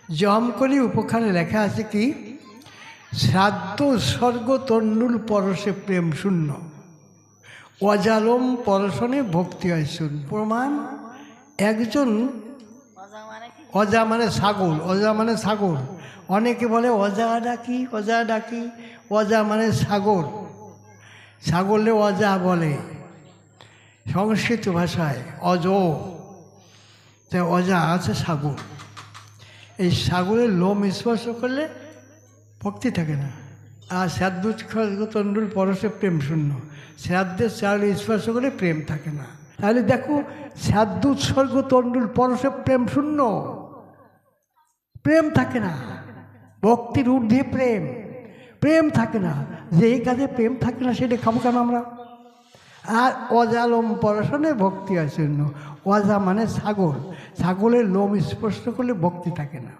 জমকলি উপখানে লেখা আছে কি, শ্রাদ্ধ স্বর্গ তণ্ডুল পরশে প্রেম শূন্য, অজালম পরশনে ভক্তি হয় শূন্য। প্রমাণ, একজন অজা মানে ছাগল, অজা মানে ছাগল। অনেকে বলে অজা ডাকি, অজা ডাকি। অজা মানে ছাগল, ছাগলে অজা বলে সংস্কৃত ভাষায় অজ। তাই অজা আছে ছাগল। এই ছাগলের লোম স্পর্শ করলে ভক্তি থাকে না। আর শ্রাদ্ধ তণ্ডুল পরশে প্রেম শূন্য, শ্রাদ্ধের চাল স্পর্শ করে প্রেম থাকে না। তাহলে দেখো, শ্রাদ্ধ উৎসর্গ তণ্ডুল পরশে প্রেম শূন্য, প্রেম থাকে না। ভক্তির ঊর্ধ্বে প্রেম, প্রেম থাকে না। যে এই কাজে প্রেম থাকে না সেটা খাবো কেন আমরা? আর অজালম পরশনে ভক্তি হয় শূন্য। অজা মানে ছাগল, ছাগলের লোম স্পর্শ করলে ভক্তি থাকে না।